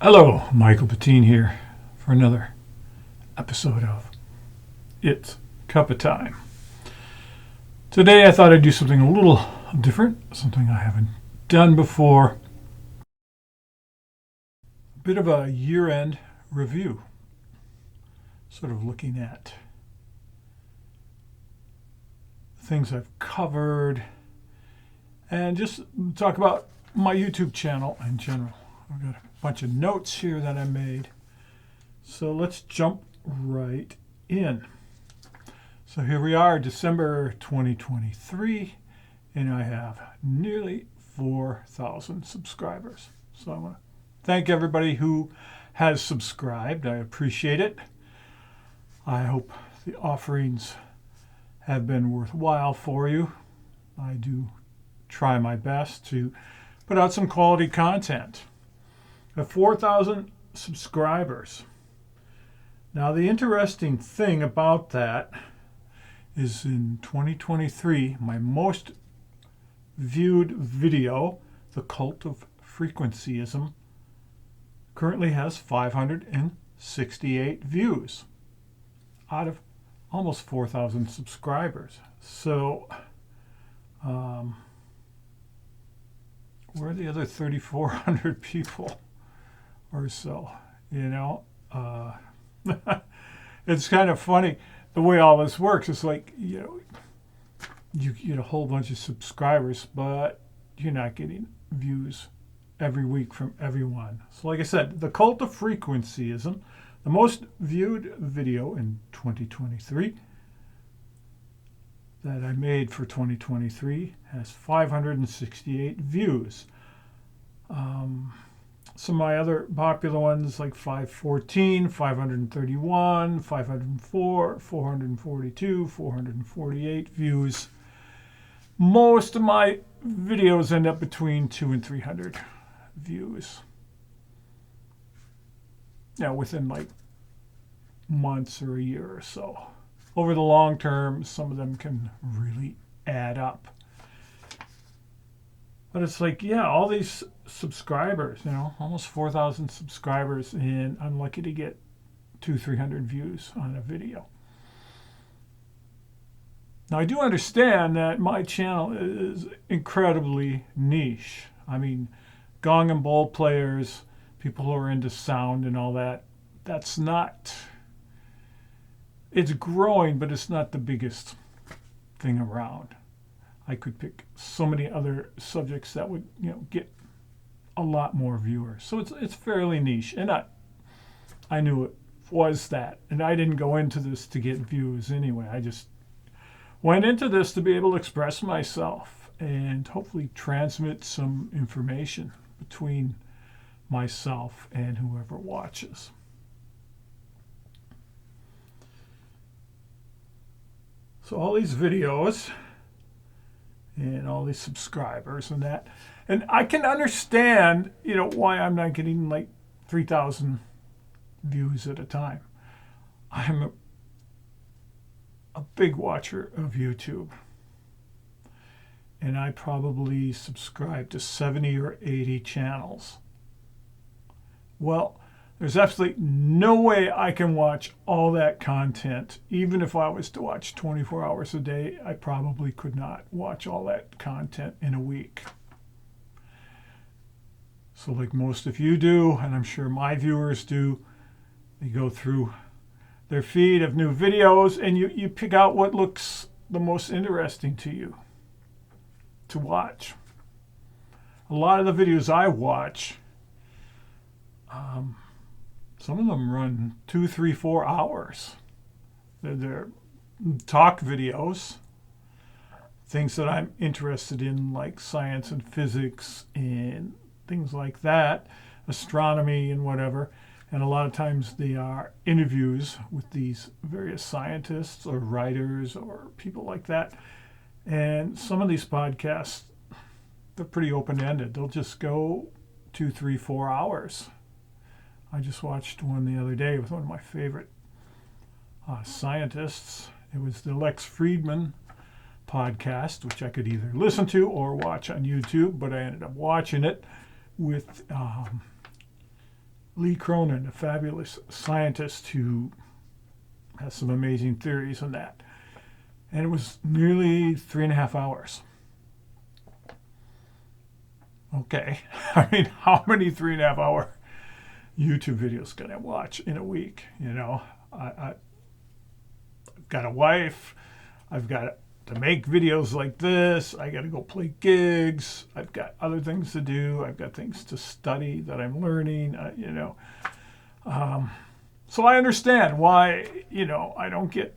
Hello, Michael Patine here for another episode of It's Cuppa Time. Today I thought I'd do something a little different, something I haven't done before. A bit of a year-end review, sort of looking at things I've covered and just talk about my YouTube channel in general. I've got a bunch of notes here that I made. So let's jump right in. So here we are, December 2023, and I have nearly 4,000 subscribers. So I want to thank everybody who has subscribed. I appreciate it. I hope the offerings have been worthwhile for you. I do try my best to put out some quality content. I have 4,000 subscribers. Now, the interesting thing about that is in 2023, my most viewed video, The Cult of Frequencyism, currently has 568 views out of almost 4,000 subscribers. So, where are the other 3,400 people or so? It's kind of funny the way all this works. It's like, you get a whole bunch of subscribers, but you're not getting views every week from everyone. So like I said, The Cult of Frequencyism, the most viewed video in 2023 that I made for 2023 has 568 views. Some of my other popular ones like 514, 531, 504, 442, 448 views. Most of my videos end up between 200 and 300 views. Now, within like months or a year or so. Over the long term, some of them can really add up. But it's like, all these subscribers, almost 4,000 subscribers, and I'm lucky to get 200-300 views on a video. Now, I do understand that my channel is incredibly niche. I mean, gong and bowl players, people who are into sound and all that, that's not, it's growing, but it's not the biggest thing around. I could pick so many other subjects that would, get a lot more viewers. So it's fairly niche, and I knew it was that, and I didn't go into this to get views anyway. I just went into this to be able to express myself and hopefully transmit some information between myself and whoever watches. So all these videos and all these subscribers and that. And I can understand, why I'm not getting like 3,000 views at a time. I'm a big watcher of YouTube. And I probably subscribe to 70 or 80 channels. Well, there's absolutely no way I can watch all that content. Even if I was to watch 24 hours a day, I probably could not watch all that content in a week. So like most of you do, and I'm sure my viewers do, they go through their feed of new videos and you pick out what looks the most interesting to you to watch. A lot of the videos I watch, some of them run 2, 3, 4 hours. They're talk videos, things that I'm interested in, like science and physics and things like that, astronomy and whatever. And a lot of times they are interviews with these various scientists or writers or people like that. And some of these podcasts, they're pretty open-ended. They'll just go 2, 3, 4 hours. I just watched one the other day with one of my favorite scientists. It was the Lex Friedman podcast, which I could either listen to or watch on YouTube, but I ended up watching it with Lee Cronin, a fabulous scientist who has some amazing theories on that. And it was nearly 3.5 hours. Okay. I mean, how many 3.5 hour YouTube videos can I watch in a week? You know, I've got a wife. I've got to make videos like this. I got to go play gigs. I've got other things to do. I've got things to study that I'm learning, So I understand why, I don't get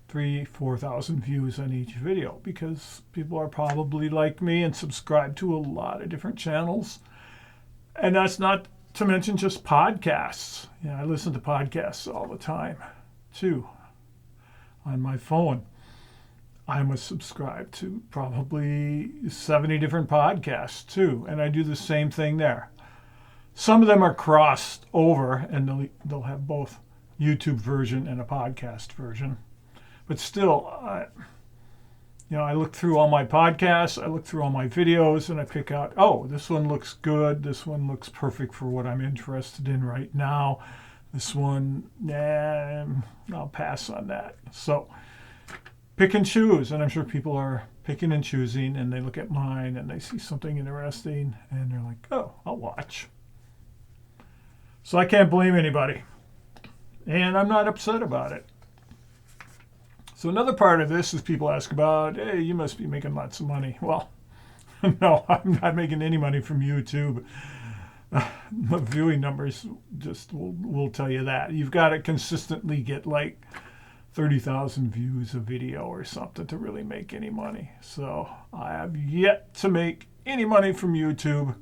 3,000-4,000 views on each video, because people are probably like me and subscribe to a lot of different channels. And that's not to mention just podcasts. I listen to podcasts all the time too on my phone. I'm subscribed to probably 70 different podcasts too, and I do the same thing there. Some of them are crossed over, and they'll have both YouTube version and a podcast version. But still, I look through all my podcasts, I look through all my videos, and I pick out, oh, this one looks good, this one looks perfect for what I'm interested in right now. This one, I'll pass on that. So pick and choose, and I'm sure people are picking and choosing, and they look at mine and they see something interesting, and they're like, oh, I'll watch. So I can't blame anybody, and I'm not upset about it. So another part of this is people ask about, hey, you must be making lots of money. Well, no, I'm not making any money from YouTube. The viewing numbers just will tell you that. You've got to consistently get like 30,000 views a video or something to really make any money. So I have yet to make any money from YouTube.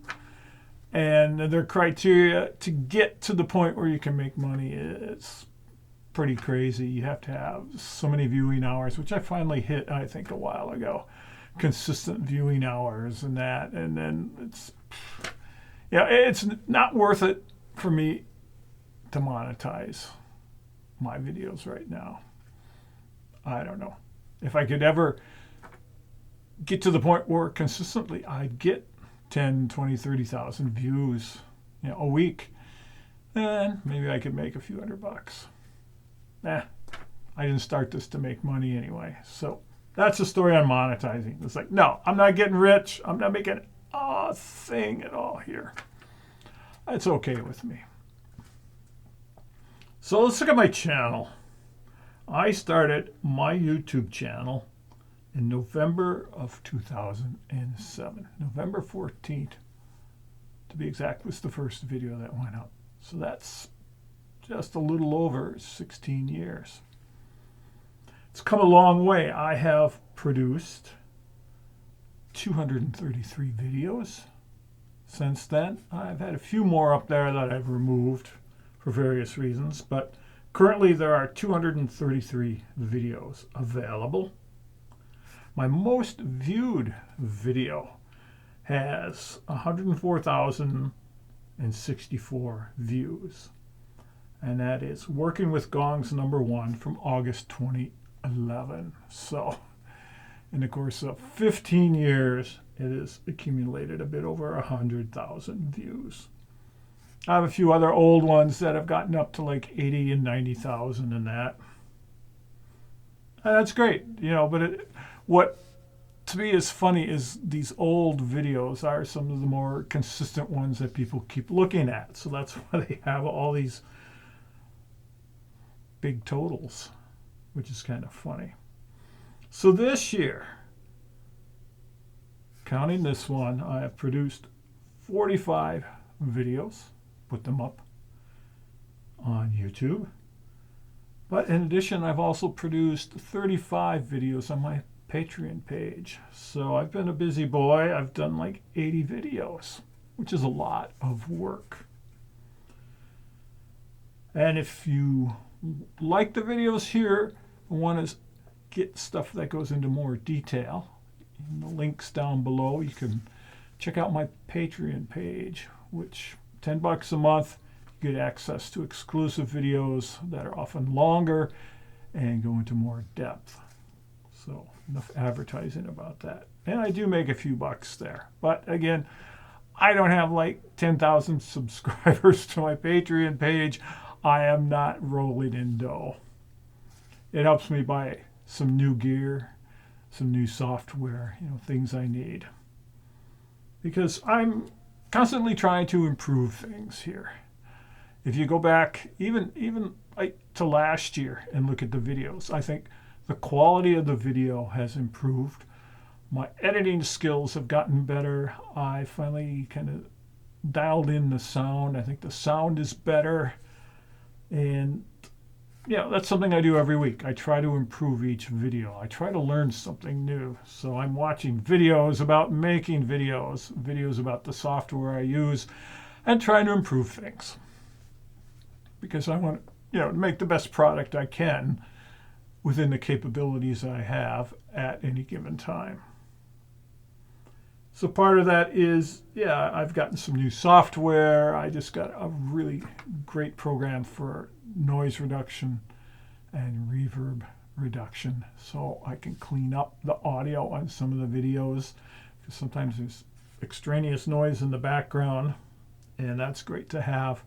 And their criteria to get to the point where you can make money is pretty crazy. You have to have so many viewing hours, which I finally hit, I think, a while ago. Consistent viewing hours and that. And then it's not worth it for me to monetize my videos right now. I don't know. If I could ever get to the point where consistently I'd get 10, 20, 30,000 views, a week, then maybe I could make a few $100. I didn't start this to make money anyway. So that's the story on monetizing. It's like, no, I'm not getting rich. I'm not making a thing at all here. That's okay with me. So let's look at my channel. I started my YouTube channel in November of 2007. November 14th, to be exact, was the first video that went up. So that's just a little over 16 years. It's come a long way. I have produced 233 videos since then. I've had a few more up there that I've removed for various reasons, but currently there are 233 videos available. My most viewed video has 104,064 views. And that is Working with Gongs #1 from August 2011. So in the course of 15 years, it has accumulated a bit over 100,000 views. I have a few other old ones that have gotten up to like 80 and 90,000 and that. And that's great, but what to me is funny is these old videos are some of the more consistent ones that people keep looking at. So that's why they have all these big totals, which is kind of funny. So this year, counting this one, I have produced 45 videos, put them up on YouTube. But in addition, I've also produced 35 videos on my Patreon page. So I've been a busy boy. I've done like 80 videos, which is a lot of work. And if you like the videos here and want to get stuff that goes into more detail, in the links down below, you can check out my Patreon page, which $10 a month, you get access to exclusive videos that are often longer and go into more depth. So enough advertising about that. And I do make a few bucks there. But again, I don't have like 10,000 subscribers to my Patreon page. I am not rolling in dough. It helps me buy some new gear, some new software, things I need. Because I'm constantly trying to improve things here. If you go back even like to last year and look at the videos, I think the quality of the video has improved. My editing skills have gotten better. I finally kind of dialed in the sound. I think the sound is better. And that's something I do every week. I try to improve each video. I try to learn something new. So I'm watching videos about making videos about the software I use, and trying to improve things. Because I want to make the best product I can within the capabilities I have at any given time. So part of that is, I've gotten some new software. I just got a really great program for noise reduction and reverb reduction, so I can clean up the audio on some of the videos, because sometimes there's extraneous noise in the background, and that's great to have.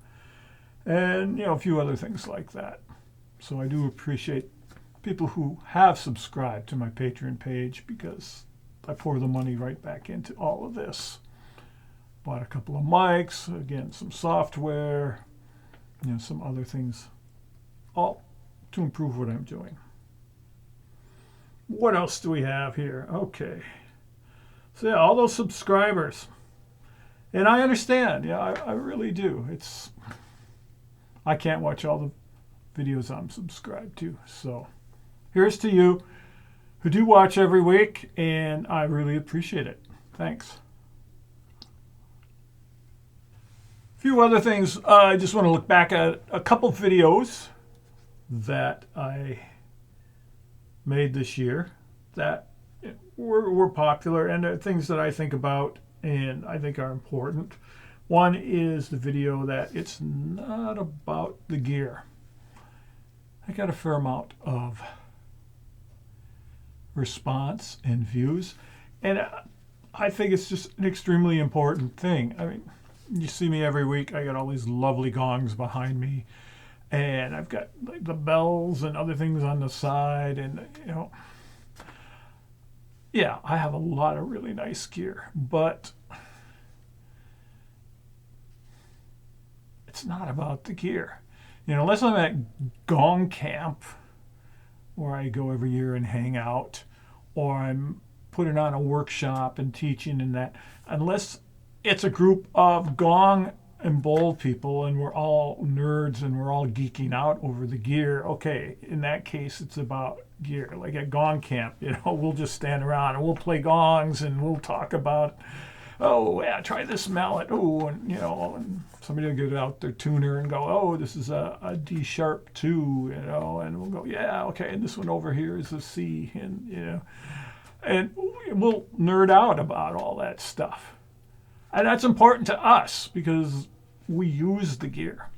And a few other things like that. So I do appreciate people who have subscribed to my Patreon page, because I pour the money right back into all of this. Bought a couple of mics, again, some software, some other things, all to improve what I'm doing. What else do we have here? Okay. So all those subscribers. And I understand, I really do. I can't watch all the videos I'm subscribed to. So here's to you who do watch every week, and I really appreciate it. Thanks. A few other things. I just want to look back at a couple videos that I made this year that were popular, and they're things that I think about and I think are important. One is the video that it's not about the gear. I got a fair amount of response and views, and I think it's just an extremely important thing. I mean, you see me every week. I got all these lovely gongs behind me, and I've got like the bells and other things on the side, and I have a lot of really nice gear, but it's not about the gear. Unless I'm at Gong Camp, where I go every year and hang out, or I'm putting on a workshop and teaching and that, unless it's a group of gong and bowl people and we're all nerds and we're all geeking out over the gear, okay, in that case it's about gear. Like at Gong Camp, we'll just stand around and we'll play gongs and we'll talk about, oh yeah, try this mallet, and somebody will get out their tuner and go, oh, this is a D sharp 2, and we'll go, yeah, okay, and this one over here is a C, and and we'll nerd out about all that stuff. And that's important to us because we use the gear.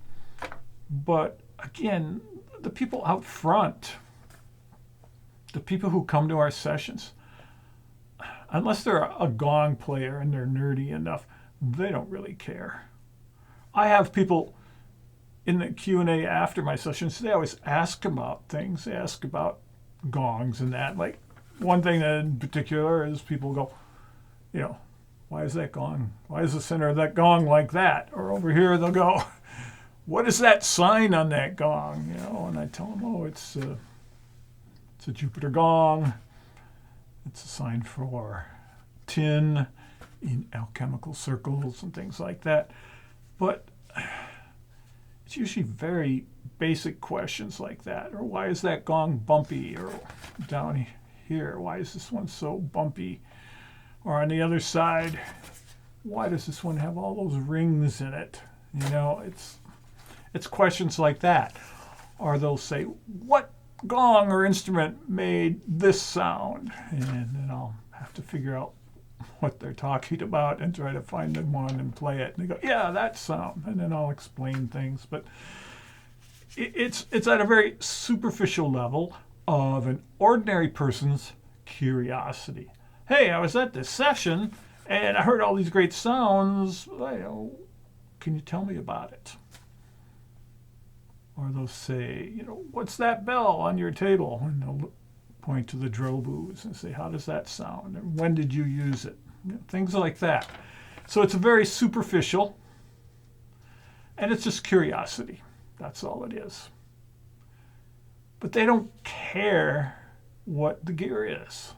But again, the people out front, the people who come to our sessions, unless they're a gong player and they're nerdy enough, they don't really care. I have people in the Q&A after my sessions, they always ask about things. They ask about gongs and that. Like one thing in particular is people go, why is that gong? Why is the center of that gong like that? Or over here they'll go, what is that sign on that gong? And I tell them, oh, it's a Jupiter gong. It's a sign for tin in alchemical circles and things like that. But it's usually very basic questions like that. Or why is that gong bumpy? Or down here, why is this one so bumpy? Or on the other side, why does this one have all those rings in it? It's questions like that. Or they'll say, what gong or instrument made this sound? And then I'll have to figure out what they're talking about and try to find the one and play it. And they go, yeah, that sound. And then I'll explain things. But it's at a very superficial level of an ordinary person's curiosity. Hey, I was at this session And I heard all these great sounds. Can you tell me about it? Or they'll say, what's that bell on your table? And they'll point to the drill boos and say, how does that sound? And when did you use it? Things like that. So it's very superficial, and it's just curiosity. That's all it is. But they don't care what the gear is.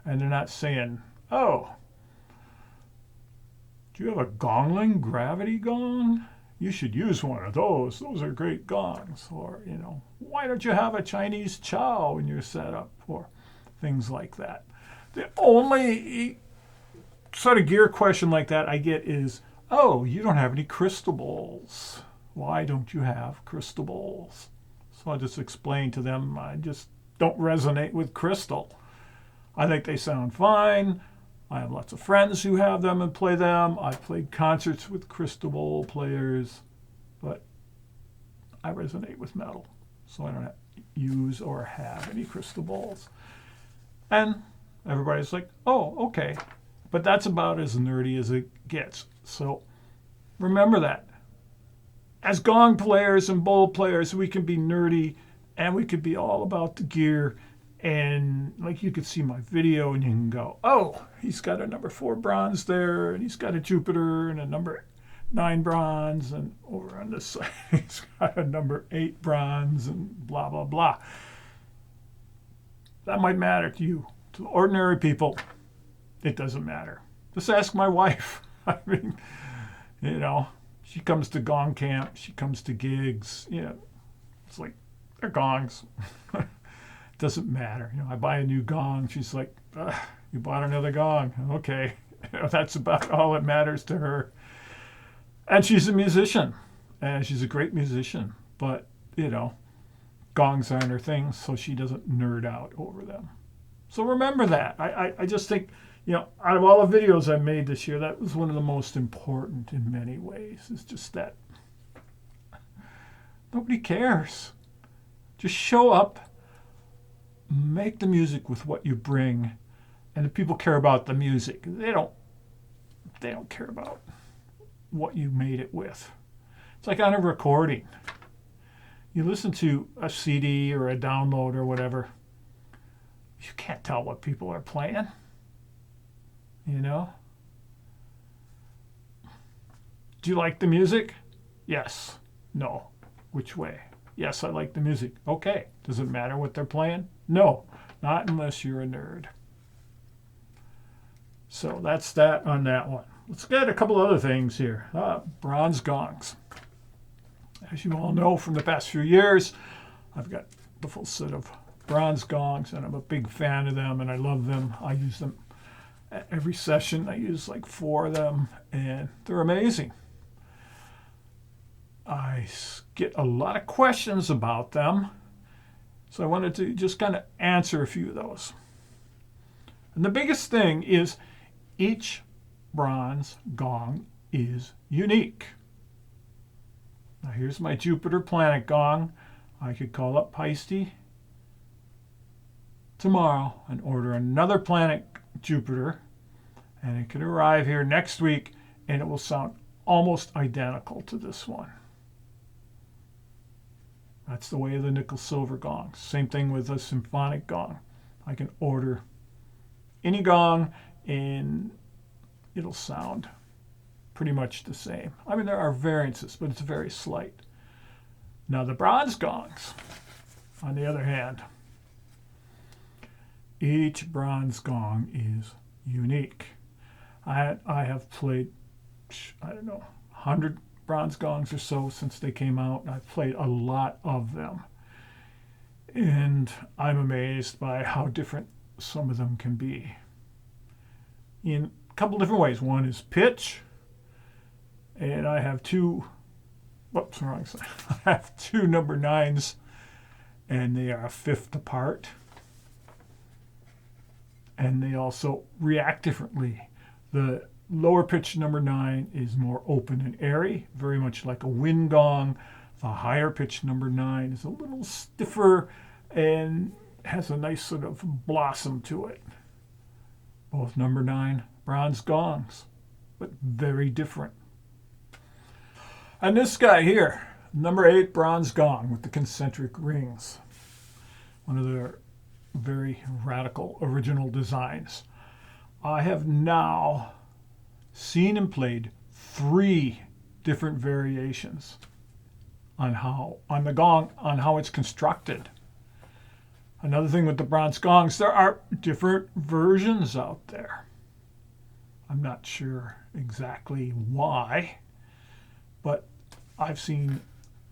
And they're not saying, oh, do you have a Gongling gravity gong? You should use one of those. Those are great gongs. Or, why don't you have a Chinese chow in your setup? Or things like that. The only sort of gear question like that I get is, oh, you don't have any crystal bowls. Why don't you have crystal bowls? So I just explain to them I just don't resonate with crystal. I think they sound fine. I have lots of friends who have them and play them. I've played concerts with crystal bowl players, but I resonate with metal. So I don't use or have any crystal bowls. And everybody's like, oh, okay. But that's about as nerdy as it gets. So remember that. As gong players and bowl players, we can be nerdy and we could be all about the gear. And like you could see my video and you can go, oh, he's got a number 4 bronze there, and he's got a Jupiter and a number 9 bronze, and over on this side he's got a number 8 bronze, and blah, blah, blah. That might matter to you. To ordinary people, it doesn't matter. Just ask my wife. I mean, she comes to gong camp, she comes to gigs, it's like, they're gongs. Doesn't matter. I buy a new gong. She's like, you bought another gong. Okay. That's about all that matters to her. And she's a musician. And she's a great musician. But, gongs aren't her thing, so she doesn't nerd out over them. So remember that. I just think, out of all the videos I made this year, that was one of the most important in many ways. It's just that nobody cares. Just show up. Make the music with what you bring, and the people care about the music. They don't care about what you made it with. It's like on a recording. You listen to a CD or a download or whatever, you can't tell what people are playing. Do you like the music? Yes. No. Which way? Yes, I like the music. Okay. Does it matter what they're playing? No, not unless you're a nerd. So that's that on that one. Let's get a couple other things here. Bronze gongs. As you all know from the past few years, I've got the full set of bronze gongs, and I'm a big fan of them, and I love them. I use them at every session. I use like 4 of them, and they're amazing. I get a lot of questions about them, so I wanted to just kind of answer a few of those. And the biggest thing is each bronze gong is unique. Now here's my Jupiter Planet gong. I could call up Paiste tomorrow and order another Planet Jupiter, and it can arrive here next week, and it will sound almost identical to this one. That's the way of the nickel silver gongs. Same thing with a symphonic gong. I can order any gong and it'll sound pretty much the same. I mean, there are variances, but it's very slight. Now the bronze gongs, on the other hand, each bronze gong is unique. I have played, 100 bronze gongs or so since they came out. I've played a lot of them. And I'm amazed by how different some of them can be. In a couple different ways. One is pitch. And I have two number 9s, and they are a fifth apart. And they also react differently. The lower pitch number 9 is more open and airy, very much like a wind gong. The higher pitch number 9 is a little stiffer and has a nice sort of blossom to it. Both number 9 bronze gongs, but very different. And this guy here, number 8 bronze gong with the concentric rings. One of their very radical original designs. I have now seen and played 3 different variations on the gong, on how it's constructed. Another thing with the bronze gongs, there are different versions out there. I'm not sure exactly why, but I've seen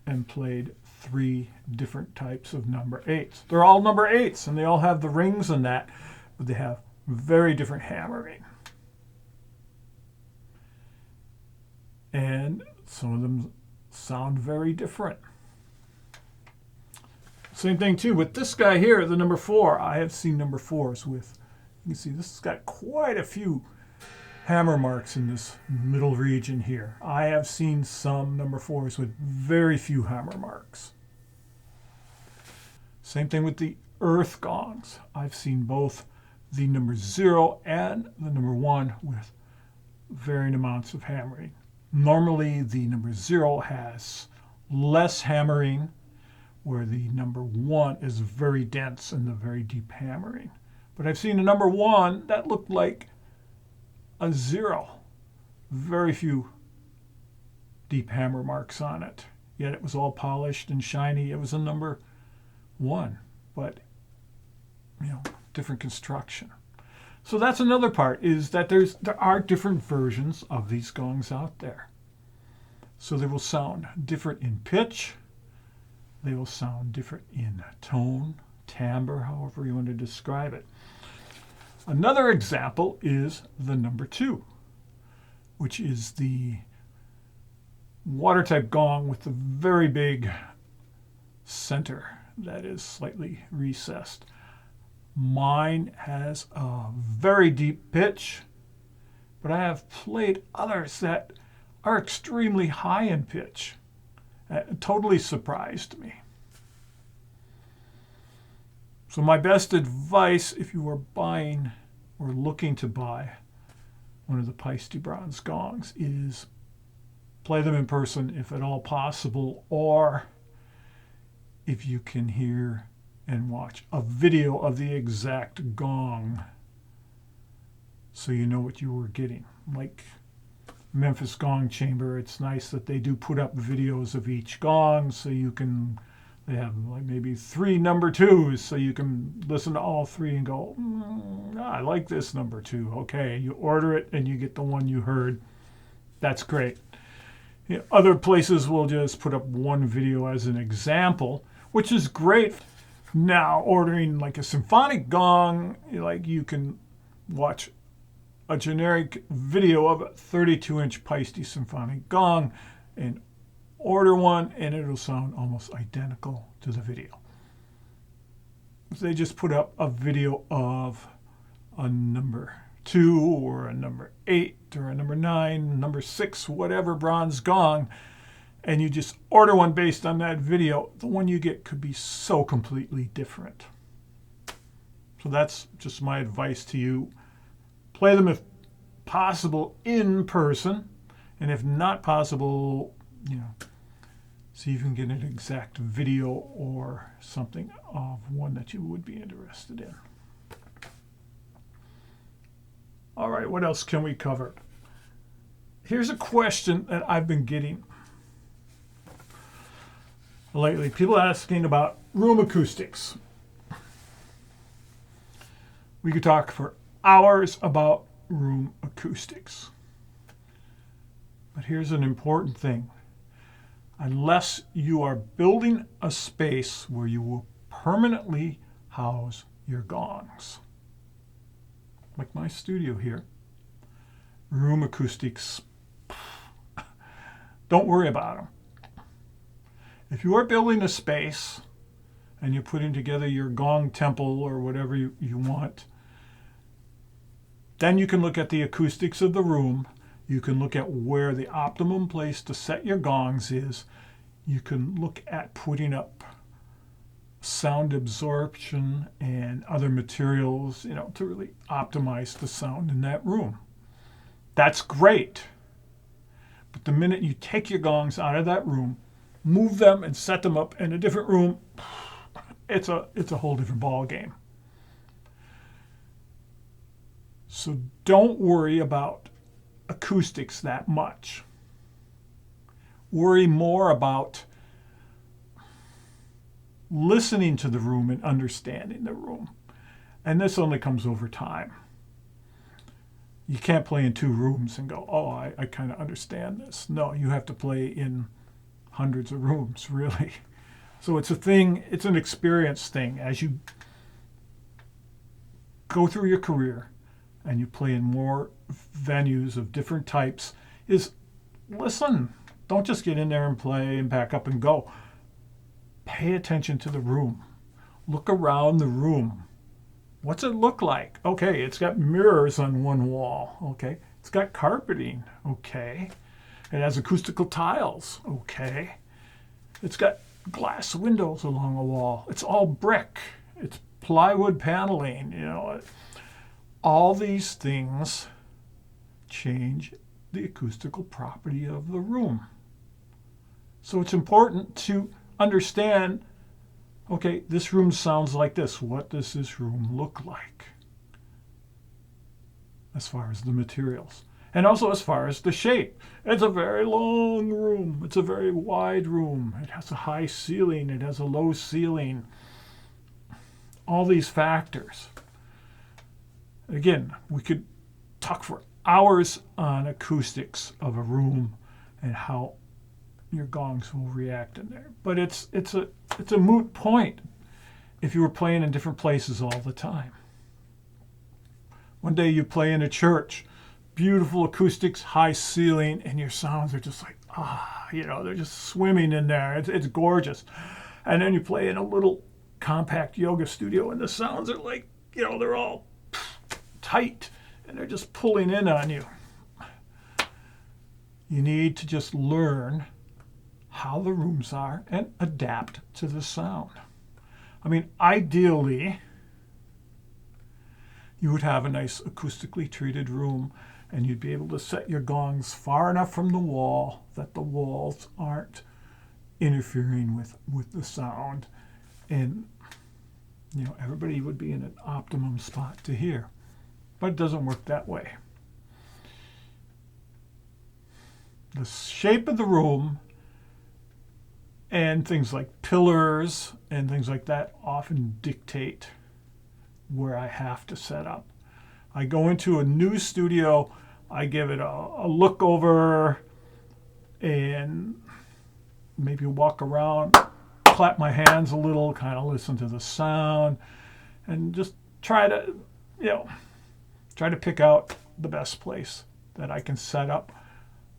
and played 3 different types of number 8s. They're all number 8s, and they all have the rings and that, but they have very different hammering. And some of them sound very different. Same thing too with this guy here, the number 4. I have seen number 4s with, you can see this has got quite a few hammer marks in this middle region here. I have seen some number 4s with very few hammer marks. Same thing with the earth gongs. I've seen both the number 0 and the number 1 with varying amounts of hammering. Normally the number 0 has less hammering, where the number 1 is very dense and the very deep hammering. But I've seen a number 1 that looked like a 0. Very few deep hammer marks on it. Yet it was all polished and shiny. It was a number 1, but different construction. So that's another part, is that there are different versions of these gongs out there. So they will sound different in pitch. They will sound different in tone, timbre, however you want to describe it. Another example is the number 2, which is the water type gong with the very big center that is slightly recessed. Mine has a very deep pitch, but I have played others that are extremely high in pitch. It totally surprised me. So my best advice, if you are buying or looking to buy one of the Paiste bronze gongs, is play them in person if at all possible, or if you can hear and watch a video of the exact gong so you know what you were getting. Like Memphis Gong Chamber, it's nice that they do put up videos of each gong so you can, they have like maybe 3 number 2s so you can listen to all 3 and go, I like this number 2. Okay, you order it and you get the one you heard. That's great. Other places will just put up one video as an example, which is great. Now, ordering like a symphonic gong, like you can watch a generic video of a 32-inch Paiste symphonic gong and order one, and it'll sound almost identical to the video. If they just put up a video of a number 2 or a number 8 or a number 9, number 6, whatever bronze gong, and you just order one based on that video, the one you get could be so completely different. So that's just my advice to you. Play them if possible in person, and if not possible, see if you can get an exact video or something of one that you would be interested in. All right, what else can we cover? Here's a question that I've been getting lately. People asking about room acoustics. We could talk for hours about room acoustics. But here's an important thing. Unless you are building a space where you will permanently house your gongs, like my studio here, room acoustics, don't worry about them. If you are building a space and you're putting together your gong temple or whatever you want, then you can look at the acoustics of the room. You can look at where the optimum place to set your gongs is. You can look at putting up sound absorption and other materials, to really optimize the sound in that room. That's great. But the minute you take your gongs out of that room, move them and set them up in a different room, it's a whole different ball game. So don't worry about acoustics that much. Worry more about listening to the room and understanding the room. And this only comes over time. You can't play in 2 rooms and go, oh, I kind of understand this. No, you have to play in hundreds of rooms, really. So it's a thing, it's an experience thing. As you go through your career and you play in more venues of different types, is listen. Don't just get in there and play and pack up and go. Pay attention to the room. Look around the room. What's it look like? Okay, it's got mirrors on one wall. Okay, it's got carpeting. Okay, it has acoustical tiles. Okay, it's got glass windows along a wall. It's all brick. It's plywood paneling. You know, all these things change the acoustical property of the room. So it's important to understand, okay, this room sounds like this. What does this room look like? As far as the materials. And also as far as the shape. It's a very long room. It's a very wide room. It has a high ceiling. It has a low ceiling. All these factors. Again, we could talk for hours on acoustics of a room and how your gongs will react in there. But it's a moot point if you were playing in different places all the time. One day you play in a church, beautiful acoustics, high ceiling, and your sounds are just like, they're just swimming in there. It's gorgeous. And then you play in a little compact yoga studio and the sounds are like, they're all tight and they're just pulling in on you. You need to just learn how the rooms are and adapt to the sound. I mean, ideally, you would have a nice acoustically treated room and you'd be able to set your gongs far enough from the wall that the walls aren't interfering with the sound. And, everybody would be in an optimum spot to hear. But it doesn't work that way. The shape of the room and things like pillars and things like that often dictate where I have to set up. I go into a new studio, I give it a look over and maybe walk around, clap my hands a little, kind of listen to the sound and just try to pick out the best place that I can set up,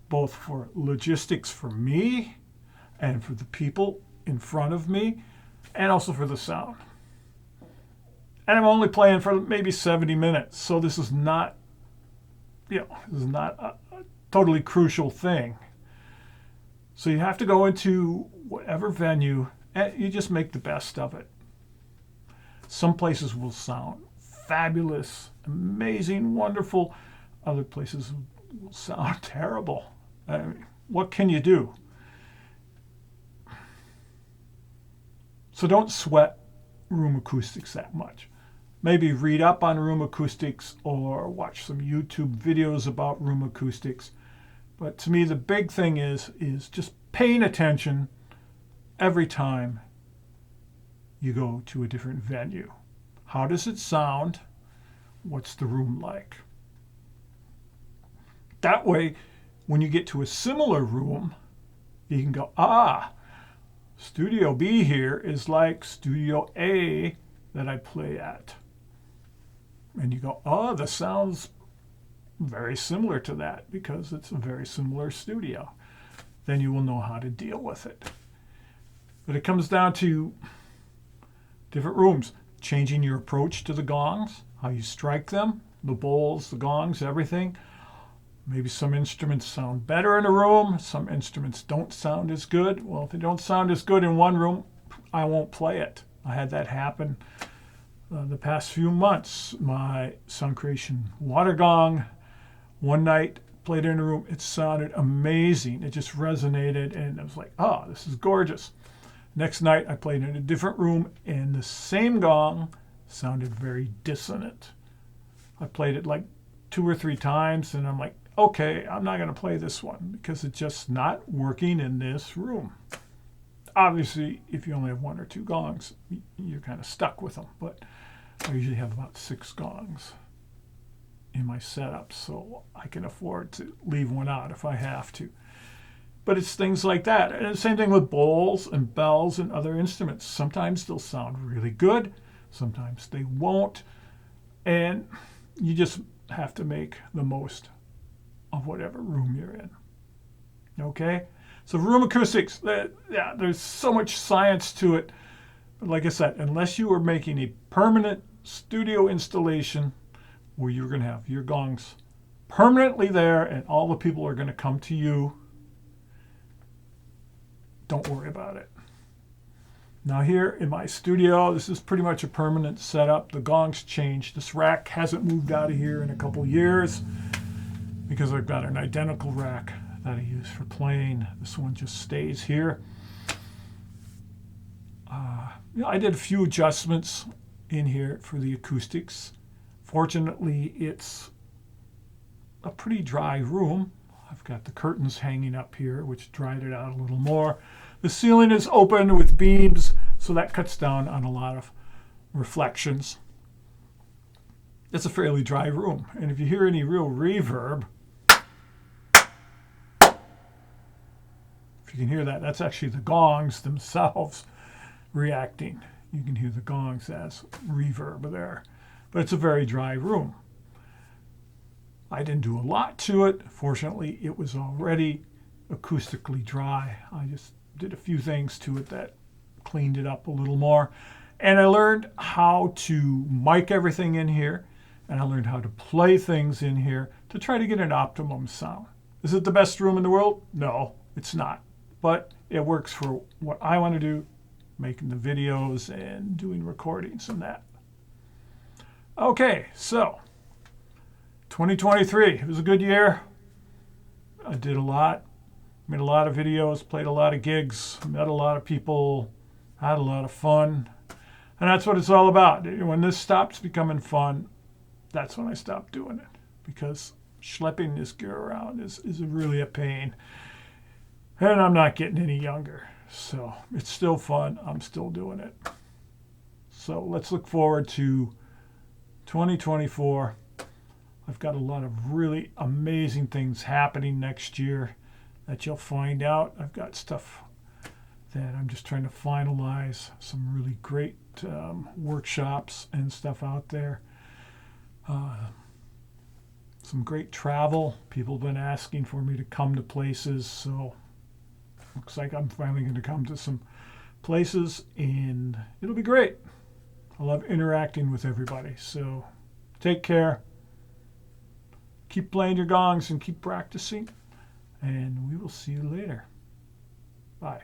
both for logistics for me and for the people in front of me, and also for the sound. And I'm only playing for maybe 70 minutes, so this is not, a totally crucial thing. So you have to go into whatever venue, and you just make the best of it. Some places will sound fabulous, amazing, wonderful. Other places will sound terrible. I mean, what can you do? So don't sweat room acoustics that much. Maybe read up on room acoustics or watch some YouTube videos about room acoustics. But to me, the big thing is just paying attention every time you go to a different venue. How does it sound? What's the room like? That way, when you get to a similar room, you can go, Studio B here is like Studio A that I play at. And you go, the sound's very similar to that because it's a very similar studio. Then you will know how to deal with it. But it comes down to different rooms, changing your approach to the gongs, how you strike them, the bowls, the gongs, everything. Maybe some instruments sound better in a room, some instruments don't sound as good. Well, if they don't sound as good in one room, I won't play it. I had that happen the past few months. My Sound Creation water gong One night, played in a room, it sounded amazing. It just resonated, and I was like, oh, this is gorgeous. Next night, I played in a different room, and the same gong sounded very dissonant. I played it like 2 or 3 times, and I'm like, okay, I'm not going to play this one because it's just not working in this room. Obviously, if you only have 1 or 2 gongs, you're kind of stuck with them, but I usually have about 6 gongs in my setup, so I can afford to leave one out if I have to. But it's things like that. And the same thing with bowls and bells and other instruments. Sometimes they'll sound really good, sometimes they won't, and you just have to make the most of whatever room you're in. Okay? So room acoustics, there's so much science to it. But like I said, unless you are making a permanent studio installation where you're going to have your gongs permanently there and all the people are going to come to you, don't worry about it. Now here in my studio, this is pretty much a permanent setup. The gongs changed. This rack hasn't moved out of here in a couple years because I've got an identical rack that I use for playing. This one just stays here. I did a few adjustments in here for the acoustics. Fortunately, it's a pretty dry room. I've got the curtains hanging up here, which dried it out a little more. The ceiling is open with beams, so that cuts down on a lot of reflections. It's a fairly dry room, and if you hear any real reverb, if you can hear that, that's actually the gongs themselves reacting. You can hear the gongs as reverb there. But it's a very dry room. I didn't do a lot to it. Fortunately, it was already acoustically dry. I just did a few things to it that cleaned it up a little more. And I learned how to mic everything in here, and I learned how to play things in here to try to get an optimum sound. Is it the best room in the world? No, it's not. But it works for what I want to do, making the videos and doing recordings and that. Okay, so 2023, it was a good year. I did a lot, made a lot of videos, played a lot of gigs, met a lot of people, had a lot of fun. And that's what it's all about. When this stops becoming fun, that's when I stop doing it. Because schlepping this gear around is really a pain. And I'm not getting any younger. So it's still fun. I'm still doing it. So let's look forward to 2024. I've got a lot of really amazing things happening next year that you'll find out. I've got stuff that I'm just trying to finalize, some really great workshops and stuff out there. Some great travel. People have been asking for me to come to places, so looks like I'm finally going to come to some places, and it'll be great. I love interacting with everybody, so take care. Keep playing your gongs and keep practicing, and we will see you later. Bye.